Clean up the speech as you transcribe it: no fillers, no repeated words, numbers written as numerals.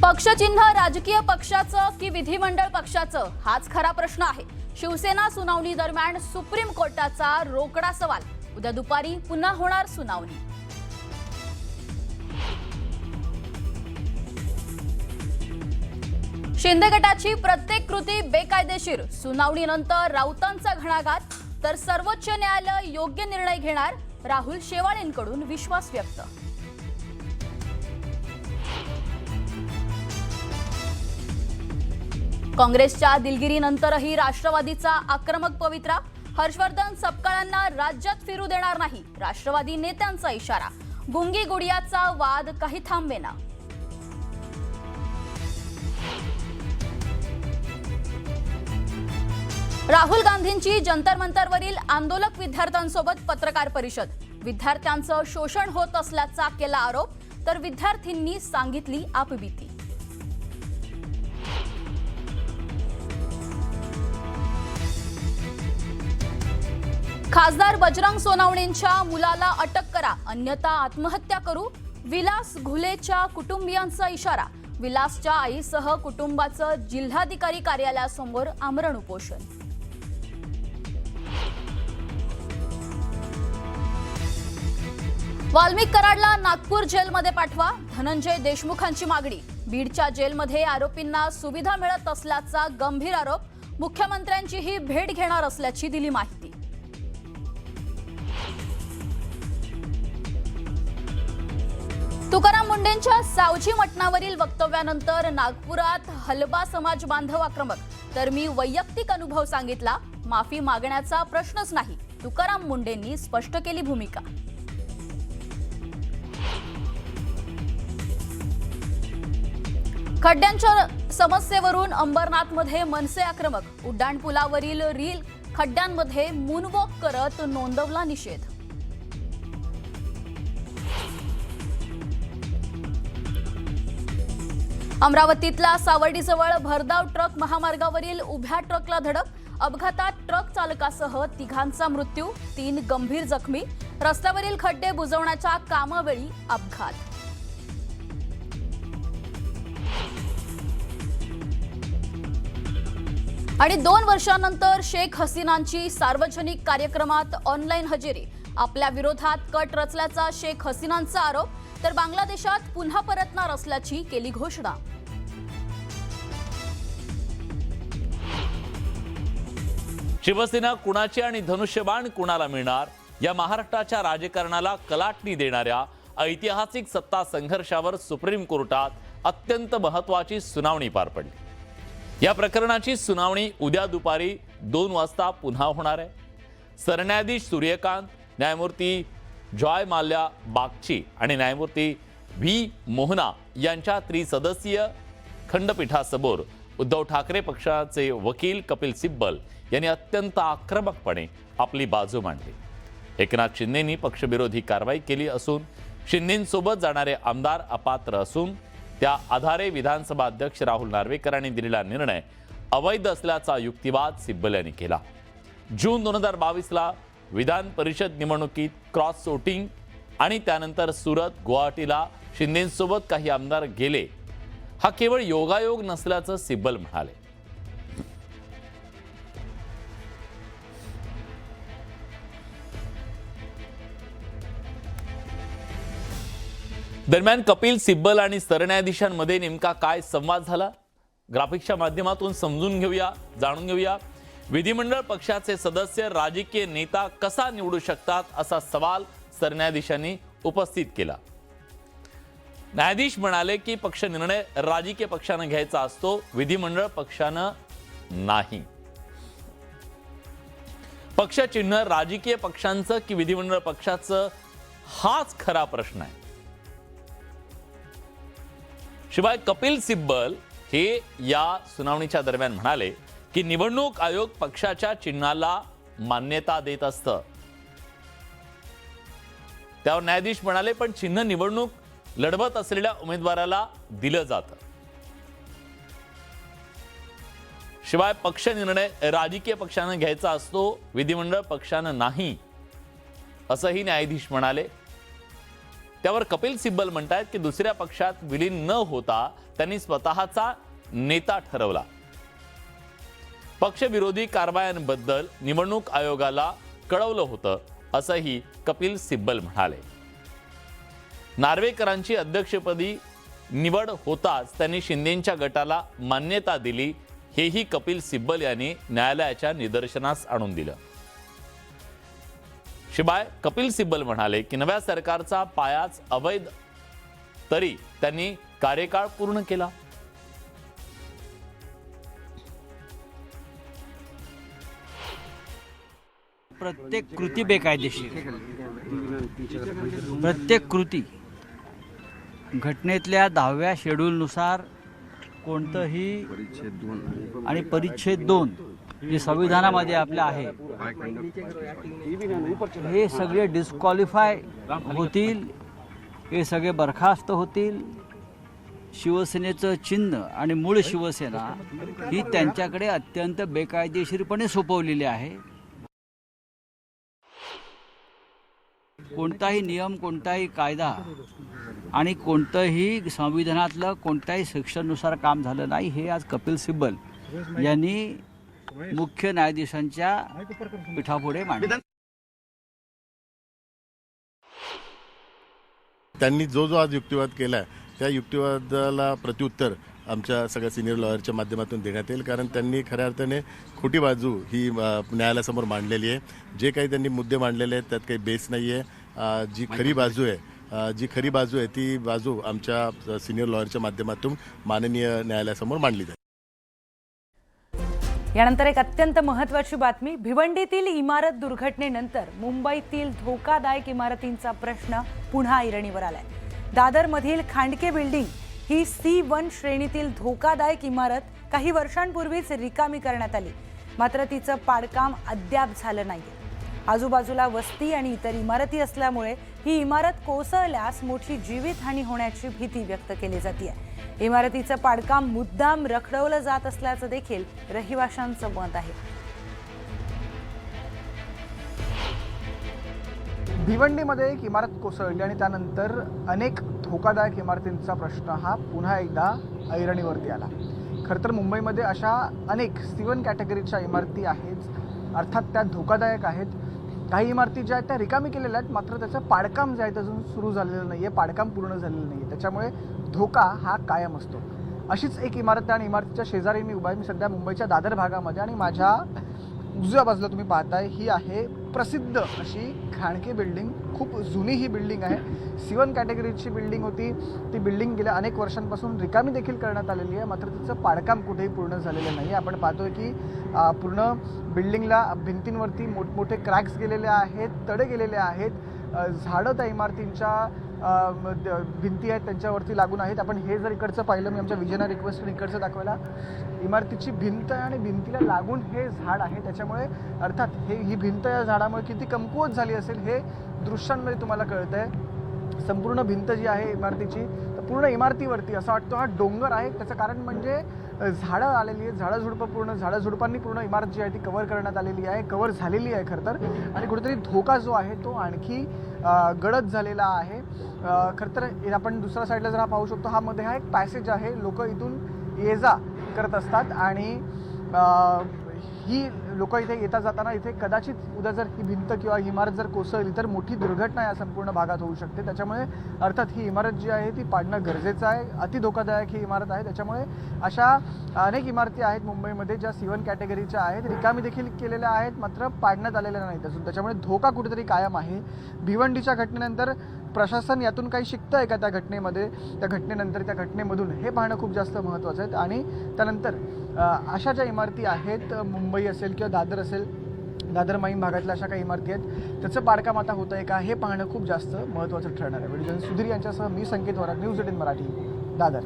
पक्षचिन्ह राजकीय पक्षाचं की विधिमंडळ पक्षाचं हाच खरा प्रश्न आहे। शिवसेना सुनावणी दरम्यान सुप्रीम कोर्टाचा रोकडा सवाल। उद्या दुपारी पुन्हा होणार सुनावणी। शिंदे गटाची प्रत्येक कृती बेकायदेशीर, सुनावणीनंतर राऊतांचा घणाघात, तर सर्वोच्च न्यायालय योग्य निर्णय घेणार, राहुल शेवाळेंकडून विश्वास व्यक्त। काँग्रेसच्या दिलगिरीनंतरही राष्ट्रवादीचा आक्रमक पवित्रा, हर्षवर्धन सपकाळांना राज्यात फिरू देणार नाही, राष्ट्रवादी नेत्यांचा इशारा। गुंगी गुडियाचा वाद काही थांबेना। राहुल गांधींची जंतर मंतरवरील आंदोलक विद्यार्थ्यांसोबत पत्रकार परिषद, विद्यार्थ्यांचं शोषण होत असल्याचा केला आरोप, तर विद्यार्थ्यांनी सांगितली आपबीती। खासदार बजरंग सोनवणेंच्या मुलाला अटक करा, अन्यथा आत्महत्या करू, विलास घुलेच्या कुटुंबियांचा इशारा। विलासच्या आईसह कुटुंबाचं जिल्हाधिकारी कार्यालयासमोर आमरण उपोषण। वाल्मिक कराडला नागपूर जेलमध्ये पाठवा, धनंजय देशमुखांची मागणी। बीडच्या जेलमध्ये आरोपींना सुविधा मिळत असल्याचा गंभीर आरोप, मुख्यमंत्र्यांचीही भेट घेणार असल्याची दिली माहिती। तुकाराम मुंडेंच्या सावजी मटणावरील वक्तव्यानंतर नागपुरात हलबा समाज बांधव आक्रमक, तर मी वैयक्तिक अनुभव सांगितला, माफी मागण्याचा प्रश्नच नाही, तुकाराम मुंडेंनी स्पष्ट केली भूमिका। खड्ड्यांच्या समस्येवरून अंबरनाथमध्ये मनसे आक्रमक, उड्डाणपुलावरील रील खड्ड्यांमध्ये मूनवॉक करत नोंदवला निषेध। अमरावतीतला सावर्डीजवळ भरधाव ट्रक महामार्गावरील उभ्या ट्रकला धडक, अपघातात ट्रक चालकासह तिघांचा मृत्यू, 3 गंभीर जखमी, रस्त्यावरील खड्डे बुजवण्याच्या कामावेळी अपघात। आणि 2 वर्षांनंतर शेख हसीनांची सार्वजनिक कार्यक्रमात ऑनलाईन हजेरी, आपल्या विरोधात कट रचल्याचा शेख हसीनांचा आरोप, तर बांगलादेशात पुन्हा परतणार असल्याची केली घोषणा। शिवसेना कुणाची आणि धनुष्यबाण कुणाला मिळणार, या महाराष्ट्राच्या राजकारणाला कलाटणी देणाऱ्या ऐतिहासिक सत्ता संघर्षावर सुप्रीम कोर्टात अत्यंत महत्त्वाची सुनावणी पार पडली। या प्रकरणाची सुनावणी उद्या दुपारी 2 वाजता पुन्हा होणार आहे। सरन्यायाधीश सूर्यकांत, न्यायमूर्ती जॉय माल्या बागची आणि न्यायमूर्ती व्ही मोहना यांच्या त्रिसदस्यीय खंडपीठासमोर उद्धव ठाकरे पक्षाचे वकील कपिल सिब्बल यांनी अत्यंत आक्रमकपणे आपली बाजू मांडली। एकनाथ शिंदेंनी पक्षविरोधी कारवाई केली असून शिंदेंसोबत जाणारे आमदार अपात्र असून त्या आधारे विधानसभा अध्यक्ष राहुल नार्वेकरांनी दिलेला निर्णय अवैध असल्याचा युक्तिवाद सिब्बल यांनी केला। जून 2022ला विधान परिषद निवडणुकीत क्रॉस वोटिंग आणि त्यानंतर सुरत, गुवाहाटीला शिंदेंसोबत काही आमदार गेले, हा केवळ योगायोग नसल्याचं सिब्बल म्हणाले। दरम्यान कपिल सिब्बल आणि सरन्यायाधीशांमध्ये नेमका काय संवाद झाला, ग्राफिक्सच्या माध्यमातून समजून घेऊया, जाणून घेऊया। विधिमंडळ पक्षाचे सदस्य राजकीय नेता कसा निवडू शकतात, असा सवाल सरन्यायाधीशांनी उपस्थित केला। न्यायाधीश म्हणाले की पक्ष निर्णय राजकीय पक्षाने घ्यायचा असतो, विधिमंडळ पक्षाने नाही। पक्ष चिन्ह राजकीय पक्षांचं की विधिमंडळ पक्षाचं, हाच खरा प्रश्न आहे। शिवाय कपिल सिब्बल हे या सुनावणीच्या दरम्यान म्हणाले की निवडणूक आयोग पक्षाच्या चिन्हाला मान्यता देत असतं। त्यावर न्यायाधीश म्हणाले पण चिन्ह निवडणूक लढवत असलेल्या उमेदवाराला दिलं जातं। शिवाय पक्ष निर्णय राजकीय पक्षाने घ्यायचा असतो, विधिमंडळ पक्षाने नाही, असंही न्यायाधीश म्हणाले। त्यावर कपिल सिब्बल म्हणतायत की दुसऱ्या पक्षात विलीन न होता त्यांनी स्वतःचा नेता ठरवला. पक्षविरोधी कारवायांबद्दल निवडणूक आयोगाला कळवलं होतं असंही कपिल सिब्बल म्हणाले. नार्वेकरांची अध्यक्षपदी निवड होताच त्यांनी शिंदेंच्या गटाला मान्यता दिली, हेही कपिल सिब्बल यांनी न्यायालयाच्या निदर्शनास आणून दिलं. शिवाय कपिल सिब्बल म्हणाले की नव्या सरकारचा पायाच अवैध तरी त्यांनी कार्यकाळ पूर्ण केला. प्रत्येक कृती बेकायदेशीर, प्रत्येक कृती घटनेतल्या 10व्या शेड्यूलनुसार कोणतंही आणि परिच्छेद 2 जे संविधानामध्ये आपलं आहे हे सगळे डिस्क्वालिफाय होतील, हे सगळे बरखास्त होतील. शिवसेनेचं चिन्ह आणि मूळ शिवसेना ही त्यांच्याकडे अत्यंत बेकायदेशीरपणे सोपवलेली आहे. कोणताही नियम, कोणताही कायदा आणि कोणतंही संविधानातलं कोणत्याही सेक्शननुसार काम झालं नाही, हे आज कपिल सिब्बल यांनी मुख्य न्यायाधीशांच्या पीठापुढे मांडले. त्यांनी जो आज युक्तिवाद केला त्या युक्तिवादाला प्रत्युत्तर आमच्या सगळ्या सिनियर लॉयरच्या माध्यमातून देण्यात येईल, कारण त्यांनी खऱ्या अर्थाने खोटी बाजू ही न्यायालयासमोर मांडलेली आहे. जे काही त्यांनी मुद्दे मांडलेले आहेत त्यात काही बेस नाही आहे. जी खरी बाजू आहे ती बाजू आमच्या सिनियर लॉयरच्या माध्यमातून माननीय न्यायालयासमोर मांडली जाईल. यानंतर एक अत्यंत महत्त्वाची बातमी. भिवंडीतील इमारत दुर्घटनेनंतर मुंबईतील धोकादायक इमारतींचा प्रश्न पुन्हा ऐरणीवर आलाय. दादरमधील खांडके बिल्डिंग ही C1 श्रेणीतील धोकादायक इमारत काही वर्षांपूर्वीच रिकामी करण्यात आली, मात्र तिचं पाडकाम अद्याप झालं नाही. आजूबाजूला वस्ती आणि इतर इमारती असल्यामुळे ही इमारत कोसळल्यास मोठी जीवितहानी होण्याची भीती व्यक्त केली जाते. इमारतीचं पाडकाम मुद्दाम रखडवलं जात असल्याचं देखील रहिवाशांचं मत आहे. भिवंडीमध्ये एक इमारत कोसळली आणि त्यानंतर अनेक धोकादायक इमारतींचा प्रश्न हा पुन्हा एकदा ऐरणीवरती आला. खरं तर मुंबईमध्ये अशा अनेक C1 कॅटेगरीच्या इमारती आहेत, अर्थात त्या धोकादायक आहेत. काही इमारती ज्या आहेत त्या रिकामी केलेल्या आहेत, मात्र त्याचं पाडकाम जे आहे अजून सुरू झालेलं नाही आहे, पाडकाम पूर्ण झालेलं नाही आहे. त्याच्यामुळे धोका हा कायम असतो. अशीच एक इमारत आहे आणि इमारतीच्या शेजारी मी उभा आहे. मी सध्या मुंबईच्या दादर भागामध्ये आणि माझ्या उजव्या बाजूला तुम्ही पाहताय ही आहे प्रसिद्ध अशी खांडके बिल्डिंग. खूप जुनी ही बिल्डिंग आहे. C1 कॅटेगरीची बिल्डिंग होती. ती बिल्डिंग गेल्या अनेक वर्षांपासून रिकामी देखील करण्यात आलेली आहे, मात्र तिचं पाडकाम कुठेही पूर्ण झालेलं नाही. आपण पाहतोय की पूर्ण बिल्डिंगला भिंतींवरती मोठमोठे क्रॅक्स गेलेले आहेत, तडे गेलेले आहेत. झाडं त्या इमारतींच्या भिंती आहेत त्यांच्यावरती लागून आहेत. आपण हे जर इकडचं पाहिलं, मी आमच्या विजयना रिक्वेस्ट इकडचं दाखवायला, इमारतीची भिंत आहे आणि भिंतीला लागून हे झाड आहे. त्याच्यामुळे अर्थात ही भिंत या झाडामुळे किती कमकुवत झाली असेल हे दृश्यांमध्ये तुम्हाला कळतंय. संपूर्ण भिंत जी आहे इमारतीची, तर पूर्ण इमारतीवरती असं वाटतं हा डोंगर आहे. त्याचं कारण म्हणजे झाडं आलेली आहेत, झाडाझुडपांनी पूर्ण इमारत जी आहे ती कव्हर करण्यात आलेली आहे, कव्हर झालेली आहे खरं तर. आणि कुठेतरी धोका जो आहे तो आणखी गडद झालेला आहे. खरं तर आपण दुसऱ्या साईडला जर हा पाहू शकतो, हा मध्ये हा एक पॅसेज आहे. लोक इथून ये जा करत असतात आणि ही लोक इथे येता जाताना इथे कदाचित उद्या जर ही भिंत किंवा इमारत जर कोसळली तर मोठी दुर्घटना या संपूर्ण भागात होऊ शकते. त्याच्यामुळे अर्थात ही इमारत जी आहे ती पाडणं गरजेचं आहे. अति धोकादायक ही इमारत आहे. त्याच्यामुळे अशा अनेक इमारती आहेत मुंबईमध्ये ज्या C1 कॅटेगरीच्या आहेत, रिकामी देखील केलेल्या आहेत, मात्र पाडण्यात आलेल्या नाहीत अजून. त्याच्यामुळे धोका कुठेतरी कायम आहे. भिवंडीच्या घटनेनंतर प्रशासन यातून काही शिकतं आहे का त्या घटनेमध्ये, त्या घटनेनंतर, त्या घटनेमधून, हे पाहणं खूप जास्त महत्त्वाचं आहे. आणि त्यानंतर अशा ज्या इमारती आहेत, मुंबई असेल किंवा दादर असेल, दादर माहीम भागातल्या अशा काही इमारती आहेत, त्याचं पाडकाम आता होतं आहे का हे पाहणं खूप जास्त महत्त्वाचं ठरणार आहे. सुधीर यांच्यासह मी संकेत वराड, न्यूज 18 मराठी, दादर.